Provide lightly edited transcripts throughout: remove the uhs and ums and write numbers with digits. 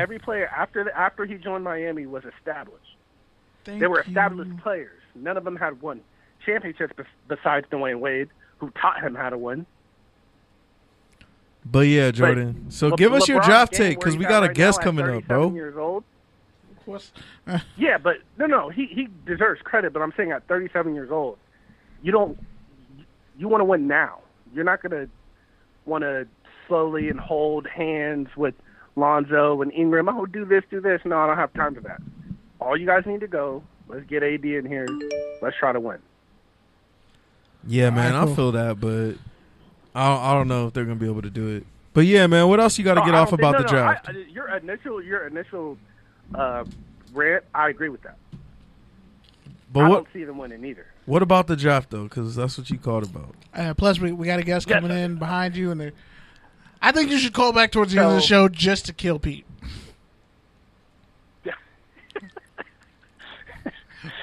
every player after he joined Miami was established. They were established players. None of them had won championships besides Dwayne Wade, who taught him how to win. But yeah, Jordan. So give us your draft take because we got a guest coming up, bro. Years old. Yeah, but no, he deserves credit. But I'm saying at 37 years old, you want to win now. You're not gonna want to slowly and hold hands with Lonzo and Ingram. Oh, do this. No, I don't have time for that. All you guys need to go. Let's get AD in here. Let's try to win. Yeah, man, I feel that, but I don't know if they're gonna be able to do it. But yeah, man, what else you got to get off about the draft? Your initial rant, I agree with that. But I don't see them winning either. What about the draft though? Because that's what you called about. Plus, we got a guest coming in behind you, and I think you should call back towards the end of the show just to kill Pete.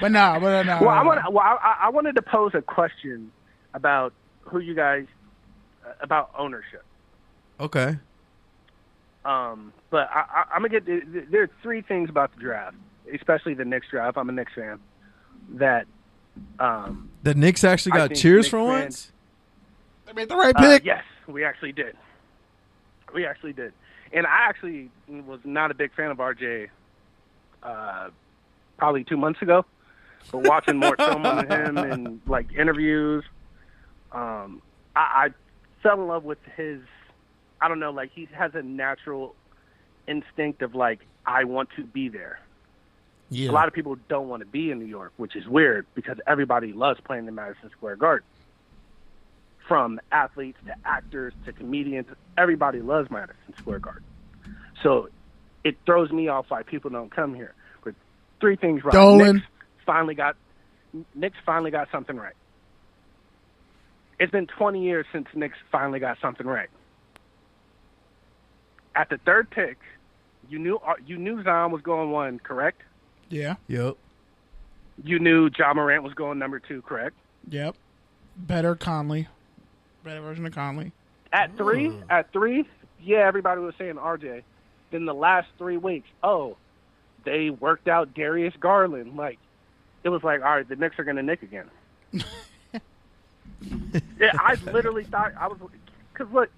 But no. Well, I wanted to pose a question about who you guys about ownership. Okay. But I'm gonna get there are three things about the draft, especially the Knicks draft. I'm a Knicks fan. That the Knicks actually got cheers for once. They made the right pick. Yes, we actually did. And I actually was not a big fan of RJ. Probably 2 months ago, but watching more film on him and like interviews, I fell in love with his. I don't know, like he has a natural instinct of like I want to be there. Yeah. A lot of people don't want to be in New York, which is weird because everybody loves playing in Madison Square Garden. From athletes to actors to comedians, everybody loves Madison Square Garden. So it throws me off why people don't come here. But three things right. Dolan. Knicks finally got something right. It's been 20 years since Knicks finally got something right. At the third pick, you knew Zion was going 1, correct? Yeah. Yep. You knew Ja Morant was going number 2, correct? Yep. Better version of Conley. At three, yeah, everybody was saying RJ. Then the last 3 weeks, they worked out Darius Garland. Like, it was like, all right, the Knicks are going to nick again. Yeah, I literally thought because look,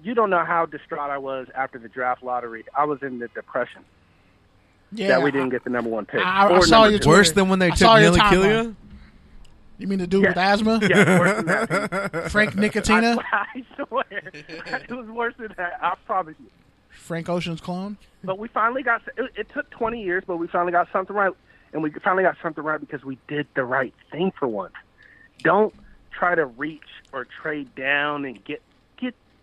you don't know how distraught I was after the draft lottery. I was in the depression. Yeah, that we didn't get the number 1 pick. I saw you. Worse than when they took Neely Killia? You mean the dude with asthma? Yeah, worse than that. Frank Nicotina? I swear. It was worse than that. I promise you. Frank Ocean's clone? But we finally got it took 20 years, but we finally got something right. And we finally got something right because we did the right thing for once. Don't try to reach or trade down and get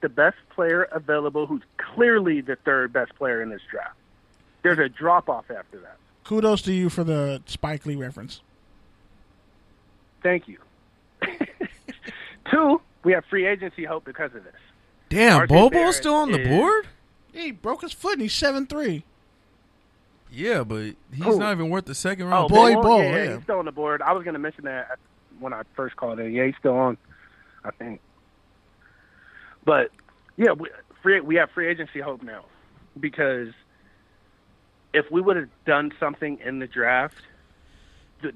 the best player available who's clearly the third best player in this draft. There's a drop-off after that. Kudos to you for the Spike Lee reference. Thank you. 2, we have free agency hope because of this. Damn, Bobo's still on the board? He broke his foot and he's 7'3". Yeah, but he's not even worth the second round. Boy, yeah, he's still on the board. I was going to mention that when I first called in. Yeah, he's still on, I think. But, yeah, we have free agency hope now because if we would have done something in the draft,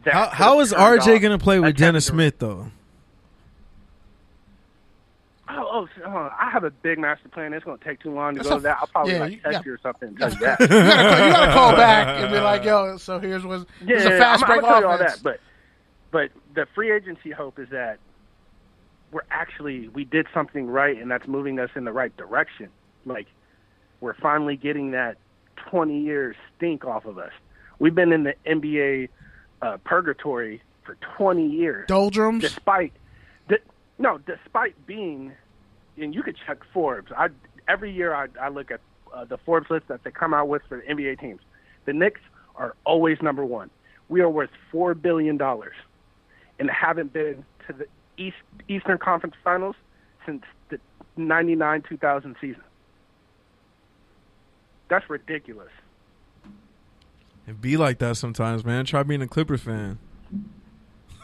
how is RJ going to play with Dennis Smith, though? I have a big master plan. It's going to take too long to go to that. I'll probably text you or something. You got to call back and be like, yo, so here's a fast break offense. All that, but the free agency hope is that we did something right, and that's moving us in the right direction. Like, we're finally getting that 20-year stink off of us. We've been in the NBA purgatory for 20 years. Doldrums? Despite being, and you could check Forbes. Every year I look at the Forbes list that they come out with for the NBA teams. The Knicks are always number 1. We are worth $4 billion and haven't been to the Eastern Conference Finals since the 99-2000 season. That's ridiculous. It be like that sometimes, man. Try being a Clippers fan.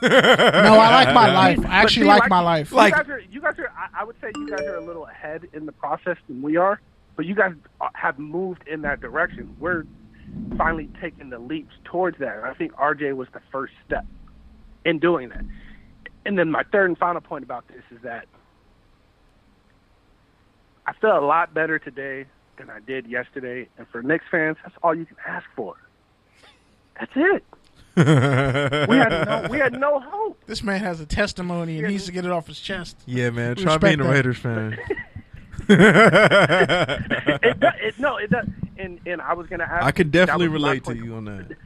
No, I like my life. I actually like my life. You guys are. I would say you guys are a little ahead in the process than we are. But you guys have moved in that direction. We're finally taking the leaps towards that. And I think RJ was the first step in doing that. And then my third and final point about this is that I feel a lot better today than I did yesterday. And for Knicks fans, that's all you can ask for. That's it. we had no hope. This man has a testimony and needs to get it off his chest. Yeah, man. Try being a Raiders fan. It does. And I was going to ask. I could definitely relate to you on that.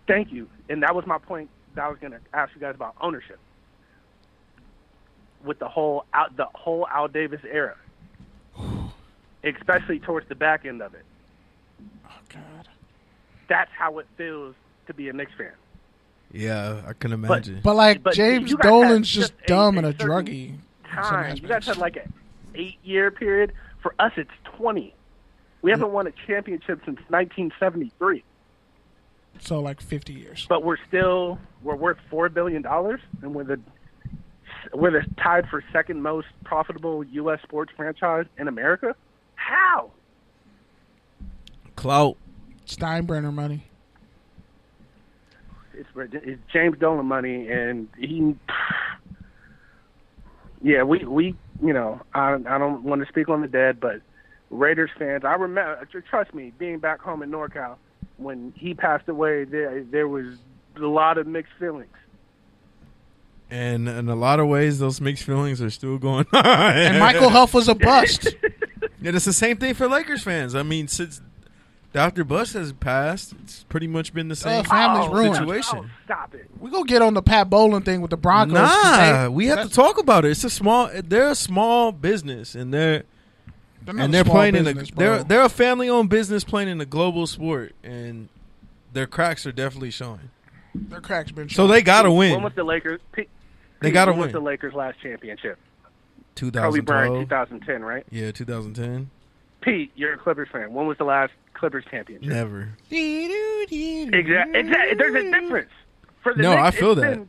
Thank you. And that was my point that I was going to ask you guys about ownership. With the whole Al Davis era, especially towards the back end of it. Oh God, that's how it feels to be a Knicks fan. Yeah, I can imagine. But James Dolan's just dumb and a druggie. You guys had like an 8-year period. For us, it's 20. We haven't won a championship since 1973. So like 50 years. But we're worth $4 billion, and we're tied for second most profitable U.S. sports franchise in America. How? Clout. Steinbrenner money. It's James Dolan money, and he. Yeah, we I don't want to speak on the dead, but Raiders fans, I remember. Trust me, being back home in NorCal when he passed away, there was a lot of mixed feelings. And in a lot of ways, those mixed feelings are still going on. And Michael Huff was a bust. Yeah, it's the same thing for Lakers fans. I mean, since Dr. Bush has passed, it's pretty much been the same situation. Oh, stop it. We're going to get on the Pat Bowlen thing with the Broncos. We have to talk about it. They're a small business, and they're playing they're a family-owned business playing in a global sport, and their cracks are definitely showing. Their cracks been showing. So they got to win. When was the Lakers? They got to win. win. Was the Lakers' last championship? 2012. Kobe Bryant, 2010, right? Yeah, 2010. Pete, you're a Clippers fan. When was the last Clippers championship? Never. Exactly. There's a difference. For the Knicks, I feel that.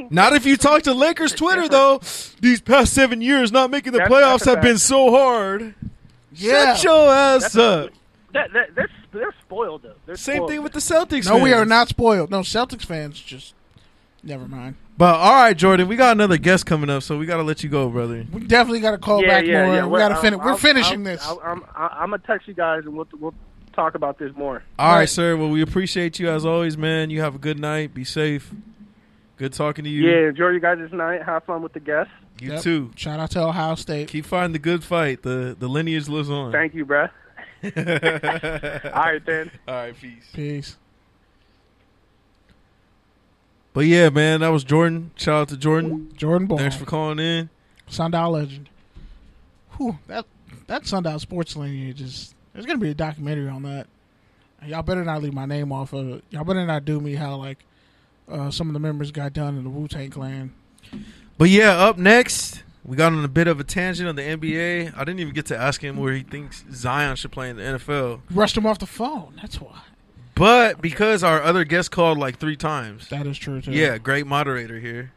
Not if you talk to Lakers Twitter, though. These past 7 years, not making the playoffs have been so hard. Yeah. Shut your ass up. They're spoiled, though. Same thing with the Celtics. No, we are not spoiled. No, Celtics fans just never mind. But all right, Jordan, we got another guest coming up, so we got to let you go, brother. We definitely got to call back more. Yeah. We got to finish. We're finishing this. I'm gonna text you guys, and we'll talk about this more. All right, sir. Well, we appreciate you as always, man. You have a good night. Be safe. Good talking to you. Yeah, enjoy you guys this night. Have fun with the guests. You too. Shout out to Ohio State. Keep fighting the good fight. The lineage lives on. Thank you, bruh. All right, then. All right, Peace. But yeah, man, that was Jordan. Shout out to Jordan. Jordan Ball. Thanks for calling in. Sundial legend. Whew, that Sundial sports lineage is. There's gonna be a documentary on that. Y'all better not leave my name off of it. Y'all better not do me how some of the members got done in the Wu-Tang Clan. But yeah, up next, we got on a bit of a tangent on the NBA. I didn't even get to ask him where he thinks Zion should play in the NFL. Rushed him off the phone. That's why. But because our other guest called like 3 times. That is true too. Yeah, great moderator here.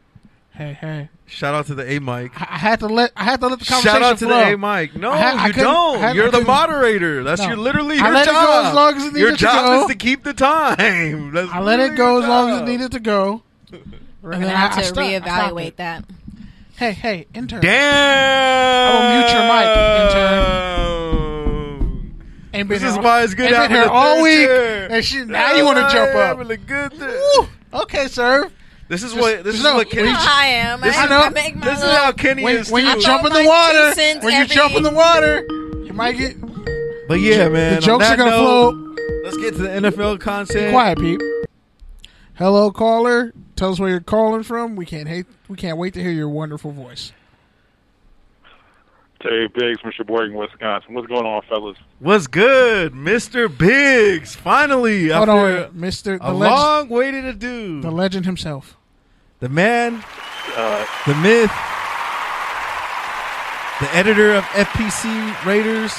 Hey. Shout out to the A mic. I had to let the conversation Shout out to flow. the A mic. No, you don't. You're the moderator. That's literally your job. I let it go as long as it needed to go. Your job is to keep the time. I let it go as long as it needed to go. We're going to have to reevaluate that. Hey, intern. Damn. I'm going to mute your mic, intern. This is why it's good having her all week. And now you want to jump up. Having a good thing. Okay, sir. This is what Kenny. I am. I make my this is how Kenny is. When you jump in the water, you might get. But yeah, man. The jokes are gonna flow. Let's get to the NFL content. Be quiet, Pete. Hello, caller. Tell us where you're calling from. We can't wait to hear your wonderful voice. Hey, Biggs from Sheboygan, Wisconsin. What's going on, fellas? What's good, Mr. Biggs? Finally, hold on, Mr. A long-waited adieu. The legend himself, the man, the myth, the editor of FPC Raiders,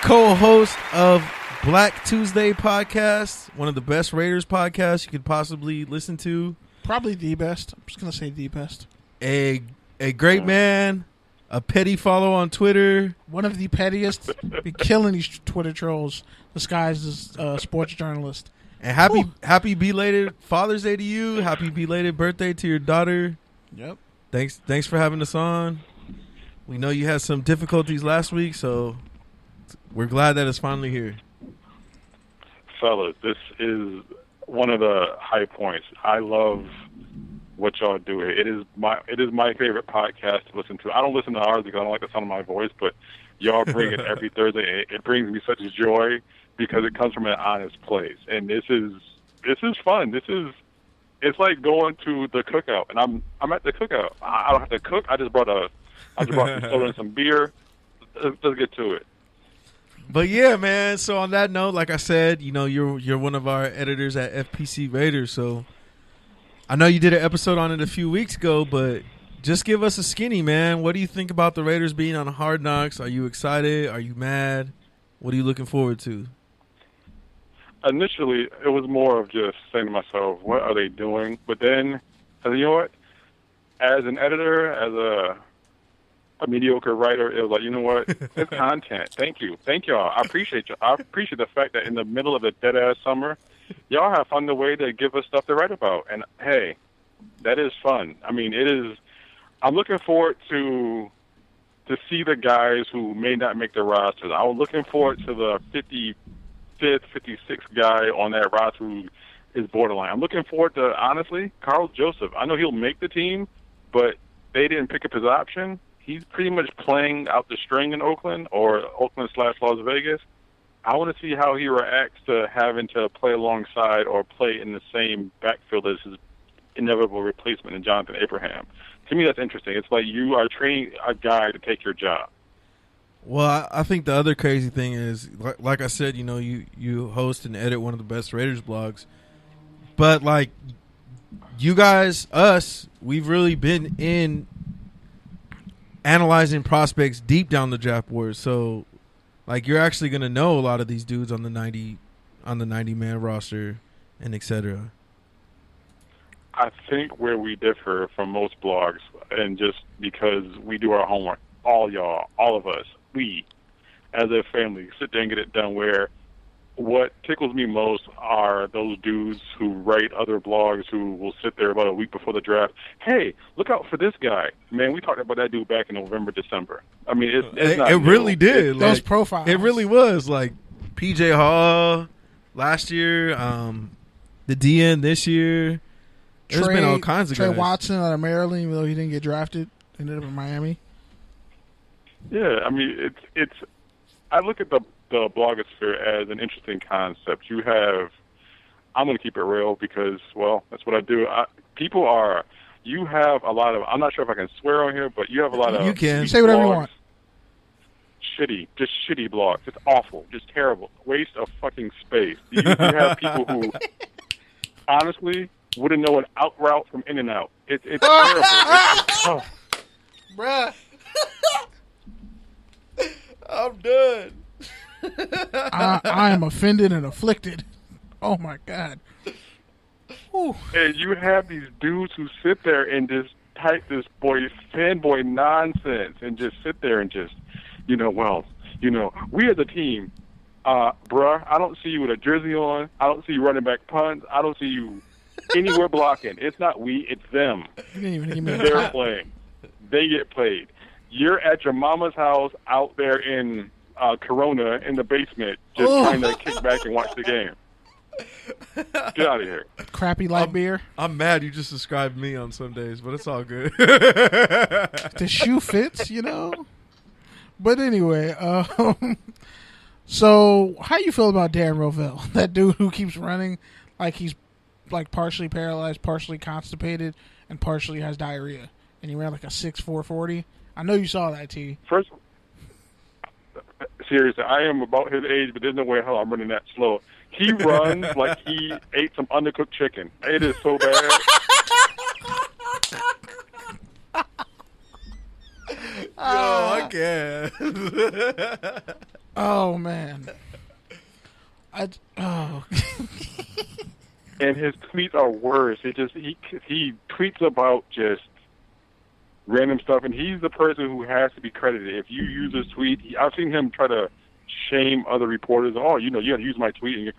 co-host of Black Tuesday podcast, one of the best Raiders podcasts you could possibly listen to. Probably the best. I'm just gonna say the best. A great man. a petty follow on Twitter. One of the pettiest. Be killing these Twitter trolls disguised as sports journalist. And happy belated Father's Day to you. Happy belated birthday to your daughter. Yep. Thanks for having us on. We know you had some difficulties last week, so we're glad that it's finally here. Fellas, this is one of the high points. I love what y'all do. It is my favorite podcast to listen to. I don't listen to ours because I don't like the sound of my voice, but y'all bring it every Thursday. It brings me such joy because it comes from an honest place. And this is fun. It's like going to the cookout, and I'm at the cookout. I don't have to cook. I just brought some soda and some beer. Let's get to it. But yeah, man. So on that note, like I said, you're one of our editors at FPC Raiders. So I know you did an episode on it a few weeks ago, but just give us a skinny, man. What do you think about the Raiders being on Hard Knocks? Are you excited? Are you mad? What are you looking forward to? Initially, it was more of just saying to myself, what are they doing? But then, you know what? As an editor, as a mediocre writer, it was like, you know what? It's content. Thank you. Thank y'all. I appreciate you. I appreciate the fact that in the middle of a dead-ass summer, y'all have found a way to give us stuff to write about. And, hey, that is fun. I mean, it is. I'm looking forward to see the guys who may not make the roster. I was looking forward to the 55th, 56th guy on that roster who is borderline. I'm looking forward to, honestly, Carl Joseph. I know he'll make the team, but they didn't pick up his option. He's pretty much playing out the string in Oakland or Oakland/Las Vegas. I want to see how he reacts to having to play alongside or play in the same backfield as his inevitable replacement in Jonathan Abraham. To me, that's interesting. It's like you are training a guy to take your job. Well, I think the other crazy thing is, like I said, you host and edit one of the best Raiders blogs. But, like, you guys, we've really been in analyzing prospects deep down the draft board. So, like, you're actually going to know a lot of these dudes on the 90-man roster and et cetera. I think where we differ from most blogs, and just because we do our homework, all of us, we, as a family, sit there and get it done, where what tickles me most are those dudes who write other blogs who will sit there about a week before the draft. Hey, look out for this guy. Man, we talked about that dude back in November, December. I mean, it's not it really did. Like, those profiles. It really was. Like, P.J. Hall last year, the DN this year. There's been all kinds of Trey guys. Watson out of Maryland, even though he didn't get drafted, ended up in Miami. Yeah, I mean, it's. I look at the blogosphere as an interesting concept. You have, I'm going to keep it real because, well, that's what I do. You have a lot of, I'm not sure if I can swear on here, but you have a lot of. You can. You say whatever you want. Shitty blogs. It's awful, just terrible. Waste of fucking space. You have people who, honestly, wouldn't know an out route from in and out. It's terrible. Bruh. I'm done. I am offended and afflicted. Oh my God. Whew. And you have these dudes who sit there and just type this fanboy nonsense and just sit there and just, we as a team, bruh, I don't see you with a jersey on. I don't see you running back punts. I don't see you anywhere blocking. It's not we, it's them. You didn't even give me They're playing. They get played. You're at your mama's house out there in Corona in the basement just trying to kick back and watch the game. Get out of here. Crappy light beer. I'm mad you just described me on some days, but it's all good. The shoe fits, But anyway, so how you feel about Darren Rovell? That dude who keeps running like he's like partially paralyzed, partially constipated, and partially has diarrhea. And he ran like a 6.4 40. I know you saw that, T. First, seriously, I am about his age, but there's no way in hell I'm running that slow. He runs like he ate some undercooked chicken. It is so bad. I can't. Oh, man. And his tweets are worse. He tweets about just random stuff, and he's the person who has to be credited. If you use his tweet, I've seen him try to shame other reporters. Oh, you got to use my tweet, and